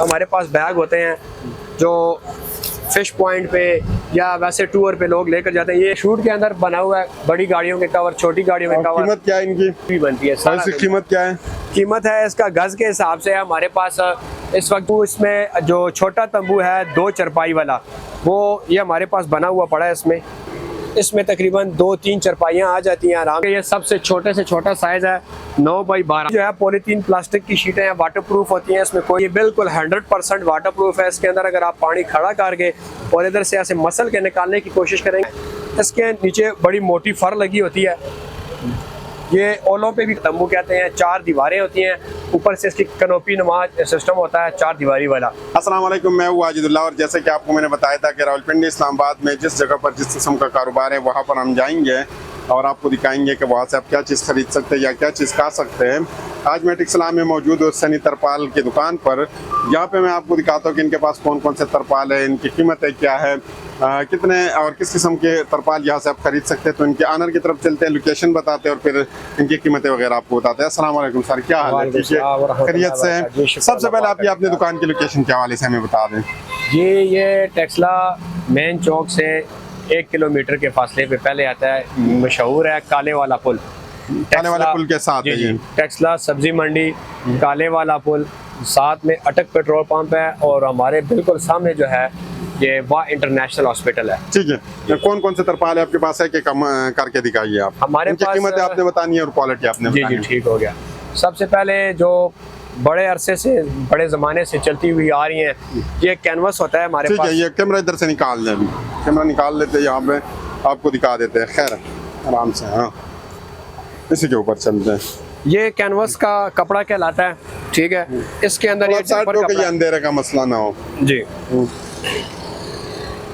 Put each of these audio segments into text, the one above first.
हमारे पास बैग होते हैं जो फिश पॉइंट पे या वैसे टूर पे लोग लेकर जाते हैं। ये शूट के अंदर बना हुआ है, बड़ी गाड़ियों के कवर, छोटी गाड़ियों के कवर। कीमत क्या है इनकी? भी बनती है। इसकी कीमत क्या है? कीमत है इसका गज के हिसाब से है हमारे पास इस वक्त। इसमें जो छोटा तंबू है 2 चरपाई वाला, वो ये हमारे पास बना हुआ पड़ा है। इसमें तकरीबन 2-3 चरपाइयाँ आ जाती हैं आराम से। ये सबसे छोटे से छोटा साइज़ है 9x12 जो है। पॉलीथीन प्लास्टिक की शीटें हैं, वाटर प्रूफ होती हैं। इसमें कोई बिल्कुल 100% वाटर प्रूफ है। इसके अंदर अगर आप पानी खड़ा करके और इधर से ऐसे मसल के निकालने की कोशिश करेंगे, इसके नीचे बड़ी मोटी फर लगी होती है। ये ओलों पे भी तंबू कहते हैं। 4 दीवारें होती हैं, ऊपर से इसकी कनोपी नमाज सिस्टम होता है 4 दीवारी वाला। अस्सलाम वालेकुम, मैं हूँ वाजिदुल्लाह और जैसे कि आपको मैंने बताया था कि रावलपिंडी इस्लामाबाद में जिस जगह पर जिस किस्म का कारोबार है वहाँ पर हम जाएंगे और आपको दिखाएंगे कि वहाँ से आप क्या चीज़ खरीद सकते हैं या क्या चीज़ खा सकते हैं। आज मैं टिक्सला में मौजूद हूँ सनी तरपाल की दुकान पर। यहाँ पे मैं आपको दिखाता हूँ कि इनके पास कौन कौन से तरपाल है, इनकी कीमतें क्या है, कितने और किस किस्म के तरपाल यहाँ से आप खरीद सकते हैं। तो इनके आनर की तरफ चलते हैं, लोकेशन बताते हैं और फिर इनकी कीमतें वगैरह आपको बताते हैं। अस्सलाम वालेकुम सर, क्या हाल है? खैरियत से हैं? सबसे पहले आप ये अपनी दुकान की लोकेशन के हवाले से हमें बता दें। जी, ये टिक्सला मेन चौक से 1 किलोमीटर के फासले पे पहले आता है, मशहूर है काले वाला पुल। काले वाला पुल के साथ है ये टेक्सला सब्जी मंडी, काले वाला पुल, साथ में अटक पेट्रोल पंप है और हमारे बिल्कुल सामने जो है ये वाह इंटरनेशनल हॉस्पिटल है। ठीक है। कौन कौन से तरपाल है आपके पास है कि कम करके दिखाइए आप? हमारे पास कीमत आपने बतानी है और क्वालिटी आपने बतानी है। जी, ठीक हो गया। सबसे पहले जो बड़े अरसे से, बड़े ज़माने से चलती हुई आ रही हैं, ये कैनवस होता है हमारे पास। ये कैमरा इधर से निकाल दें, अभी कैमरा निकाल लेते हैं, यहाँ पे आपको दिखा देते हैं। खैर आराम से, हाँ इसी के ऊपर चलते हैं। ये कैनवस का कपड़ा कहलाता है, ठीक है। इसके अंदर ये अंधेरे का मसला ना हो। जी,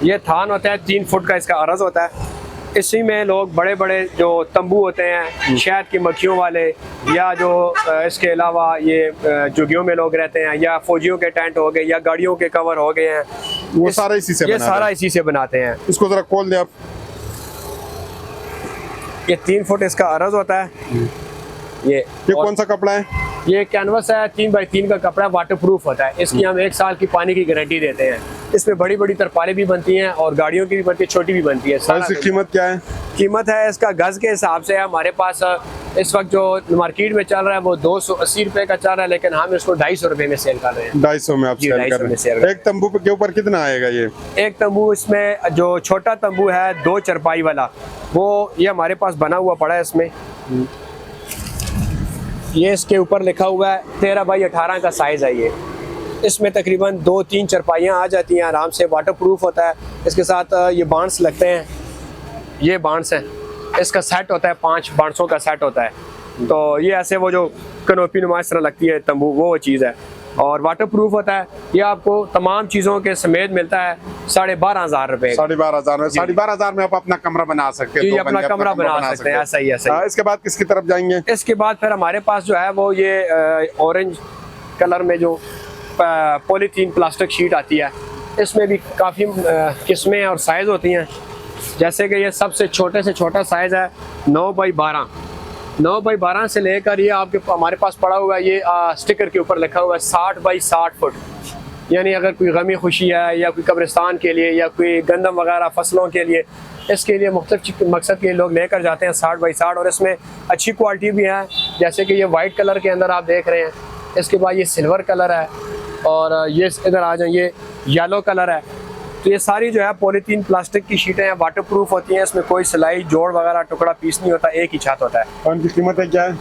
ये थान होता है 3 फुट का, इसका अर्ज होता है। इसी में लोग बड़े बड़े जो तंबू होते हैं शहद की मक्खियों वाले, या जो इसके अलावा ये झुग्गियों में लोग रहते हैं, या फौजियों के टेंट हो गए, या गाड़ियों के कवर हो गए हैं, वो सारा इसी से, ये सारा इसी से बनाते हैं। इसको जरा खोल दे आप। ये 3 फुट इसका अर्ज होता है। ये कौन सा कपड़ा है? ये कैनवस है, 3x3 का कपड़ा, वाटर प्रूफ होता है। इसकी हम 1 साल की पानी की गारंटी देते हैं। इसमें बड़ी बड़ी तरपालें भी बनती हैं और गाड़ियों की भी बनती है, छोटी भी बनती है। इसकी कीमत क्या है? कीमत है इसका गज के हिसाब से है। हमारे पास इस वक्त जो मार्केट में चल रहा है वो 280 रुपए का चल रहा है, लेकिन हम इसको 250 रुपए में सेल कर रहे हैं। 250 में आप सेल कर रहे हैं। एक तंबू के ऊपर कितना आएगा ये? एक तंबू, इसमें जो छोटा तंबू है 2 चरपाई वाला, वो ये हमारे पास बना हुआ पड़ा है। इसमें ये इसके ऊपर लिखा हुआ है 13x18 का साइज है ये। इसमें तकरीबन 2-3 चरपाइयाँ आ जाती हैं आराम से। वाटर प्रूफ होता है। इसके साथ ये बांस लगते हैं, ये बांस हैं। इसका सेट होता है, 5 बांसों का सेट होता है। तो ये ऐसे वो जो कनोपी नुमा इस तरह लगती है तंबू, वो चीज़ है। और वाटर प्रूफ होता है। ये आपको तमाम चीज़ों के समेत मिलता है 12,500 रुपए। 12,500 में 12,500 में आप अपना कमरा बना सकते हैं। अपना कमरा बना सकते हैं। ऐसा ही है। इसके बाद किसकी तरफ जाएंगे? इसके बाद फिर हमारे पास जो है वो ये ऑरेंज कलर में जो पॉलीथीन प्लास्टिक शीट आती है, इसमें भी काफ़ी किस्में और साइज़ होती हैं। जैसे कि ये सबसे छोटे से छोटा साइज़ है 9x12। 9x12 से लेकर ये आपके हमारे पास पड़ा हुआ है, ये स्टिकर के ऊपर लिखा हुआ है 60x60 फुट। यानी अगर कोई गमी खुशी है या कोई कब्रिस्तान के लिए या कोई गंदम वगैरह फसलों के लिए, इसके लिए मुख्तलिफ मकसद के लोग लेकर जाते हैं 60x60। और इसमें अच्छी क्वालिटी भी है, जैसे कि ये वाइट कलर के अंदर आप देख रहे हैं। इसके बाद ये सिल्वर कलर है और ये इधर आ जाए ये येलो कलर है। तो ये सारी जो है पॉलीथीन प्लास्टिक की शीटें हैं, वाटर प्रूफ होती हैं। इसमें कोई सिलाई, जोड़ वगैरह, टुकड़ा पीस नहीं होता, एक ही छत होता है। और इनकी कीमत क्या है?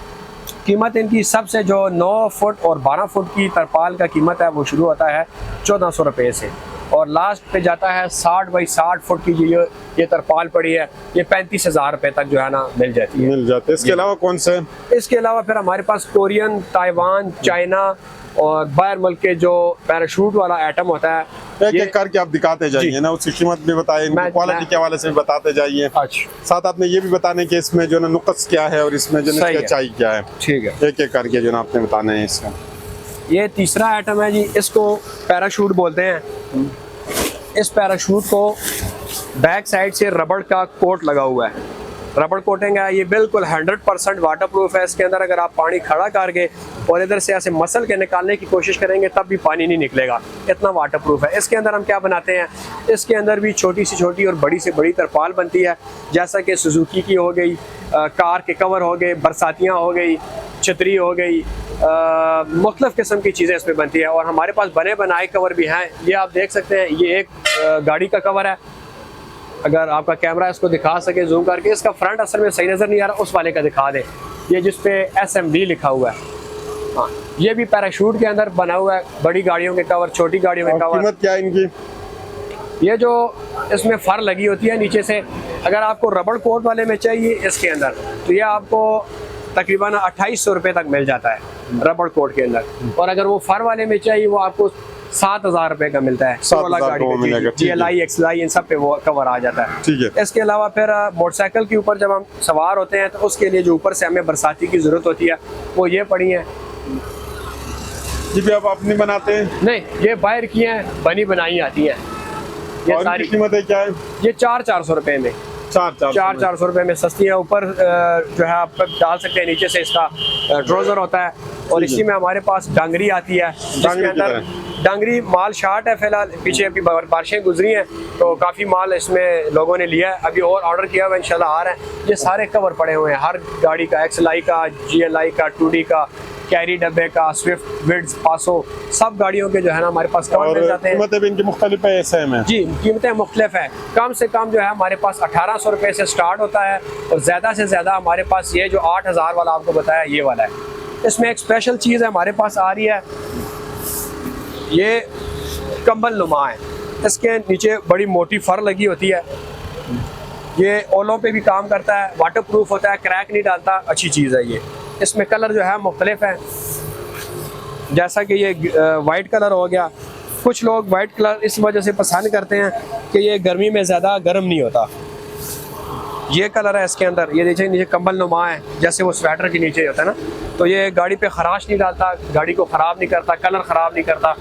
कीमत इनकी सबसे जो 9 फुट और 12 फुट की तरपाल का कीमत है वो शुरू होता है 1400 रुपये से, और लास्ट पे जाता है 60x60 फुट की ये तरपाल पड़ी है, ये 35,000 रुपये तक जो है ना मिल जाती है। मिल जाते हैं। इसके अलावा कौन से? इसके अलावा फिर हमारे पास कोरियन, ताइवान, चाइना और बाहर मुल्क के जो पैराशूट वाला आइटम होता है, एक करके आप दिखाते जाइए ना, उसकी कीमत भी बताइए, क्वालिटी के हवाले से भी बताते जाइए। अच्छा। साथ आपने ये भी बताने कि इसमें जो ना नुक्स क्या है और इसमें जो ना अच्छाई क्या है। ठीक है। एक एक करके जो ना आपने बताना है इसका। ये तीसरा आइटम है जी, इसको पैराशूट बोलते हैं। इस पैराशूट को बैक साइड से रबड़ का कोट लगा हुआ है, रबड़ कोटिंग है। ये बिल्कुल 100% वाटर प्रूफ है। इसके अंदर अगर आप पानी खड़ा करके और इधर से ऐसे मसल के निकालने की कोशिश करेंगे तब भी पानी नहीं निकलेगा, इतना वाटर प्रूफ है। इसके अंदर हम क्या बनाते हैं, इसके अंदर भी छोटी से छोटी और बड़ी से बड़ी तरपाल बनती है, जैसा कि सुजुकी की हो गई, कार के कवर हो गए, बरसातियाँ हो गई, छतरी हो गई, मुख्तलिफ किस्म की चीज़ें इसमें बनती है। और हमारे पास बने बनाए कवर भी हैं, ये आप देख सकते हैं। ये एक गाड़ी का कवर है, अगर आपका कैमरा इसको दिखा सके जूम करके, इसका फ्रंट असल में सही नज़र नहीं आ रहा, उस वाले का दिखा दे, ये जिस पे SMD लिखा हुआ है। हाँ, ये भी पैराशूट के अंदर बना हुआ है, बड़ी गाड़ियों के कवर, छोटी गाड़ियों के कवर। कीमत क्या है इनकी? ये जो इसमें फर लगी होती है नीचे से, अगर आपको रबड़ कोट वाले में चाहिए इसके अंदर, तो ये आपको तकरीबन 2800 रुपये तक मिल जाता है रबड़ कोट के अंदर। और अगर वो फर वाले में चाहिए वो आपको 7000 रुपये का मिलता है। 7000 GLI XLI इन सब पे वो कवर आ जाता है। ठीक है। इसके अलावा फिर मोटरसाइकिल के ऊपर जब हम सवार होते हैं तो उसके लिए जो ऊपर से हमें बरसाती की ज़रूरत होती है वो ये पड़ी है। जी भी आप अपनी बनाते हैं? नहीं, ये बाहर की हैं, बनी बनाई आती हैं। ये और सारी इनकी कीमत है क्या है? ये 400 रुपये में, 400 रुपये में सस्ती है। ऊपर जो है आप डाल सकते हैं, नीचे से इसका ट्राउजर होता है। और इसी में हमारे पास डांगरी आती है, जिसके अंदर डांगरी माल शार्ट है फिलहाल, पीछे अभी बारिशें गुजरी हैं तो काफ़ी माल इसमें लोगों ने लिया है, अभी और ऑर्डर किया हुआ है, इंशाल्लाह आ रहा है। ये सारे कवर पड़े हुए हैं, हर गाड़ी का, XLI का, GLI का, 2D का, कैरी डब्बे का, स्विफ्ट, विड्स, पासो, सब गाड़ियों के जो है ना हमारे पास कवर मिल जाते हैं। कीमतें भी इनकी मुख्तलिफ है ऐसे में? जी, कीमतें मुख्तलिफ है। कम से कम जो है हमारे पास 1800 रुपये से स्टार्ट होता है, और ज़्यादा से ज़्यादा हमारे पास ये जो 8000 वाला आपको बताया ये वाला है। इसमें एक स्पेशल चीज़ है हमारे पास आ रही है, ये कंबल नुमा है, इसके नीचे बड़ी मोटी फर लगी होती है, ये ओलों पे भी काम करता है, वाटर प्रूफ होता है, क्रैक नहीं डालता, अच्छी चीज़ है ये। इसमें कलर जो है मुख्तलिफ है, जैसा कि ये वाइट कलर हो गया। कुछ लोग वाइट कलर इस वजह से पसंद करते हैं कि ये गर्मी में ज़्यादा गर्म नहीं होता। ये कलर है इसके अंदर, ये देखिए नीचे कंबल नुमा है, जैसे वो स्वेटर के नीचे होता है ना, तो ये गाड़ी पे खराश नहीं डालता, गाड़ी को ख़राब नहीं करता, कलर ख़राब नहीं करता,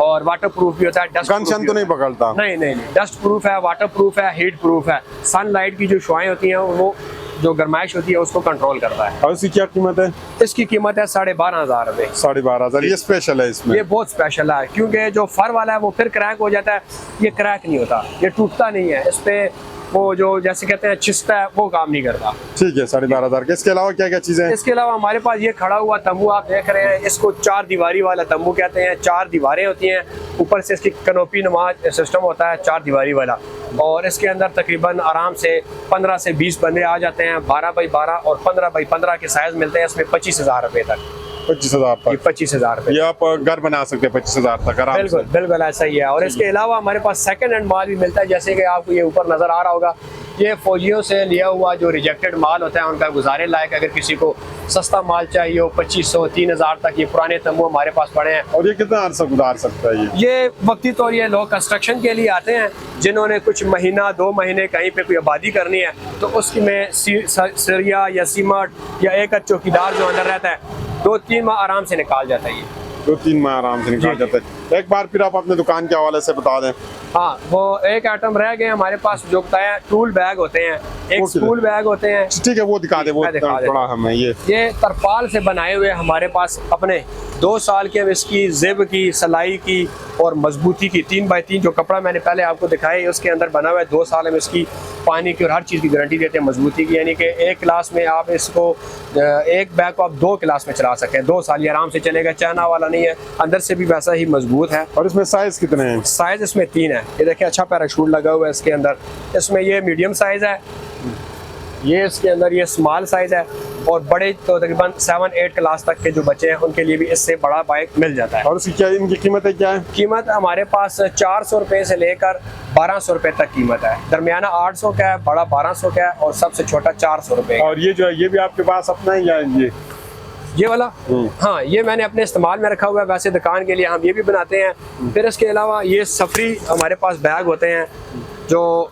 और वाटर प्रूफ भी होता है। डस्ट तो नहीं पकड़ता? नहीं, डस्ट प्रूफ है, वाटर प्रूफ है, हीट प्रूफ है। सनलाइट की जो शुआएं होती हैं वो जो गर्माइश होती है उसको कंट्रोल करता है। और इसकी क्या कीमत है? इसकी कीमत है 12500 रुपये। 12500। ये स्पेशल है इसमें? ये बहुत स्पेशल है, क्योंकि जो फर वाला है वो फिर क्रैक हो जाता है, ये क्रैक नहीं होता, ये टूटता नहीं है, इस पे वो जो जैसे कहते हैं छिस्ता है वो काम नहीं करता। ठीक है, 12500 के। इसके अलावा क्या क्या चीजें हैं? इसके अलावा हमारे पास ये खड़ा हुआ तंबू आप देख रहे हैं, इसको 4 दीवारी वाला तंबू कहते हैं। 4 दीवारें होती हैं, ऊपर से इसकी कनोपी नुमा सिस्टम होता है 4 दीवारी वाला, और इसके अंदर तकरीबन आराम से 15 से 20 बंदे आ जाते हैं। 12 बाई 12 और 15 बाई 15 के साइज मिलते हैं इसमें 25000 रुपये तक। 25000 तक? 25000 रुपये। ये आप घर बना सकते हैं 25000 तक आराम से? बिल्कुल बिल्कुल ऐसा ही है। और इसके अलावा हमारे पास सेकंड हैंड माल भी मिलता है, जैसे कि आपको ये ऊपर नज़र आ रहा होगा, ये फौजियों से लिया हुआ जो रिजेक्टेड माल होता है उनका गुजारे लायक, अगर किसी को सस्ता माल चाहिए हो 2500-3000 तक, ये पुराने तंबू हमारे पास पड़े हैं। और ये कितना अर्सा गुजार सकता है? ये वक्ती तौर ये लोग कंस्ट्रक्शन के लिए आते हैं, जिन्होंने कुछ महीना 2 महीने कहीं पे कोई आबादी करनी है, तो उसकी में सरिया या सीमेंट या एक चौकीदार जो अंदर रहता है 2-3 माह आराम से निकाल जाता है। ये 2-3 माह आराम से निकाल जाता है। एक बार फिर आप अपने दुकान के हवाले से बता दें। हाँ, वो एक आइटम रह गए हमारे पास जो बताया, टूल बैग होते हैं, एक स्कूल बैग होते हैं। ठीक है, वो दिखा दे, वो थोड़ा हमें। ये तरपाल से बनाए हुए हमारे पास अपने 2 साल के इसकी जिब की, सलाई की और मजबूती की 3x3 जो कपड़ा मैंने पहले आपको दिखाया, उसके अंदर बना हुआ है। 2 साल में इसकी पानी की और हर चीज़ की गारंटी देते हैं, मजबूती की, यानी कि एक क्लास में आप इसको, एक बैग को आप 2 क्लास में चला सकते हैं। 2 साल ये आराम से चलेगा, चाइना वाला नहीं है, अंदर से भी वैसा ही मजबूत है। और इसमें साइज कितने हैं? साइज इसमें 3 है। ये देखिए अच्छा पैराशूट लगा हुआ है इसके अंदर, इसमें ये मीडियम साइज है, ये इसके अंदर ये स्मॉल साइज है, और बड़े तो तकरीबन 7-8 क्लास तक के जो बच्चे हैं उनके लिए भी इससे बड़ा बाइक मिल जाता है। और उसकी क्या इनकी कीमत है? क्या है कीमत? हमारे पास 400 रुपये से लेकर 1200 रुपये तक कीमत है। दरमियाना 800 का है, बड़ा 1200 का है, और सबसे छोटा 400 रुपये। और ये जो है ये भी आपके पास अपना है या ये वाला? हाँ, ये मैंने अपने इस्तेमाल में रखा हुआ है, वैसे दुकान के लिए हम ये भी बनाते हैं। फिर इसके अलावा ये सफरी हमारे पास बैग होते हैं जो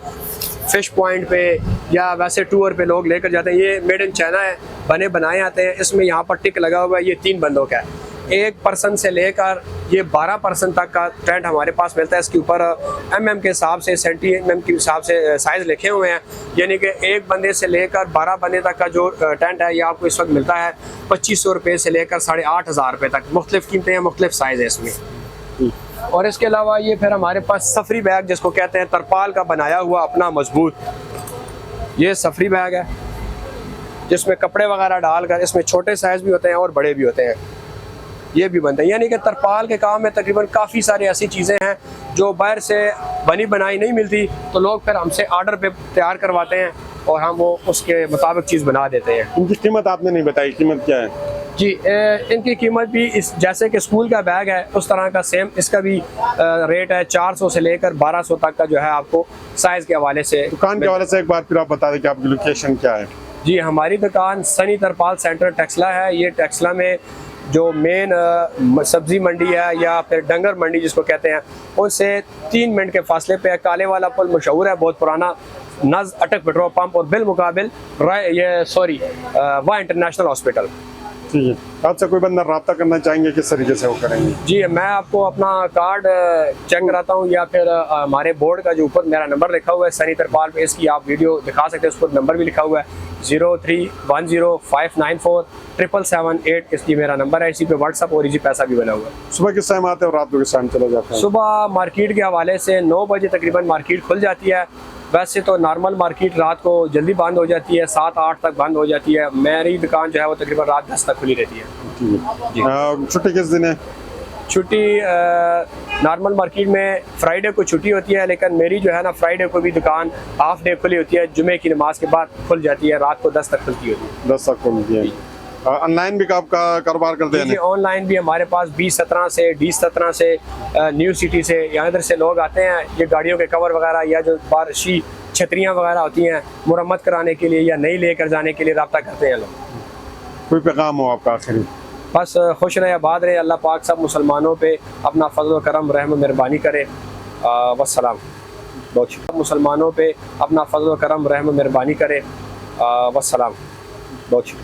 फिश पॉइंट पे या वैसे टूर पे लोग लेकर जाते हैं। ये मेड इन चाइना है, बने बनाए आते हैं। इसमें यहाँ पर टिक लगा हुआ है, ये 3 बंदों का है। 1 पर्सन से लेकर ये 12 पर्सन तक का टेंट हमारे पास मिलता है। इसके ऊपर mm के हिसाब से, सेंटीमीटर के हिसाब से साइज़ लिखे हुए हैं, यानी कि एक बंदे से लेकर 12 बंदे तक का जो टेंट है ये आपको इस वक्त मिलता है 2500 रुपये से लेकर 8,500 रुपये तक। मुख्तलिफ कीमतें हैं, मुख्तलिफ साइज़ है इसमें। और इसके अलावा ये फिर हमारे पास सफरी बैग जिसको कहते हैं, तरपाल का बनाया हुआ अपना मजबूत, ये सफरी बैग है जिसमें कपड़े वगैरह डालकर, इसमें छोटे साइज़ भी होते हैं और बड़े भी होते हैं, ये भी बनते हैं। यानी कि तरपाल के काम में तकरीबन काफ़ी सारी ऐसी चीज़ें हैं जो बाहर से बनी बनाई नहीं मिलती, तो लोग फिर हमसे आर्डर पे तैयार करवाते हैं और हम वो उसके मुताबिक चीज़ बना देते हैं। इनकी कीमत आपने नहीं बताई, कीमत क्या है? जी, इनकी कीमत भी इस जैसे कि स्कूल का बैग है उस तरह का सेम इसका भी रेट है 400 से लेकर 1200 तक का जो है आपको साइज़ के हवाले से। दुकान के हवाले से एक बार फिर आप बता दें कि आपकी लोकेशन क्या है? जी, हमारी दुकान सनी तरपाल सेंटर टेक्सला है। ये टेक्सला में जो मेन सब्जी मंडी है या फिर डंगर मंडी जिसको कहते हैं, उससे 3 मिनट के फासले पे काले वाला पुल मशहूर है, बहुत पुराना, नज अटक पेट्रोल पंप और बिल मुकाबिल वाह इंटरनेशनल हॉस्पिटल। ठीक है, आपसे कोई बंदा रब्ता करना चाहेंगे किस तरीके से वो करेंगे? जी, मैं आपको अपना कार्ड चेक कराता हूँ या फिर हमारे बोर्ड का जो ऊपर मेरा नंबर लिखा हुआ है सनी तरपाल पे, इसकी आप वीडियो दिखा सकते हैं, उस पर नंबर भी लिखा हुआ है 0310594778, इसकी मेरा नंबर है। इसी पे व्हाट्सअप और इजी पैसा भी बना हुआ है। सुबह किस टाइम आते हैं और रात को किस टाइम चले जाते हैं? सुबह मार्केट के हवाले से 9 बजे तकरीबन मार्केट खुल जाती है। वैसे तो नॉर्मल मार्केट रात को जल्दी बंद हो जाती है, 7-8 तक बंद हो जाती है। मेरी दुकान जो है वो तकरीबन रात 10 तक खुली रहती है। ठीक है। छुट्टी किस दिन है? छुट्टी नॉर्मल मार्केट में फ्राइडे को छुट्टी होती है, लेकिन मेरी जो है ना फ्राइडे को भी दुकान हाफ डे खुली होती है, जुमे की नमाज के बाद खुल जाती है, रात को 10 तक खुलती होती है। 10 तक खुलती है। ऑनलाइन भी आप कारोबार करते हैं? ऑनलाइन भी हमारे पास 2017 से D17 से न्यू सिटी से यहाँ इधर से लोग आते हैं, ये गाड़ियों के कवर वगैरह या जो बारिशी छतरियाँ वगैरह होती हैं मुरम्मत कराने के लिए या नई लेकर जाने के लिए रब्ता करते हैं लोग। कोई पैगाम हो आपका आखिरी? बस खुश रहे, आबाद रहे, अल्लाह पाक सब मुसलमानों पे अपना फजल करम रहम मेहरबानी करे। वस्सलाम। बहुत शुक्रिया। मुसलमानों पे अपना फजल करम रहम मेहरबानी करे। वस्सलाम। बहुत शुक्रिया।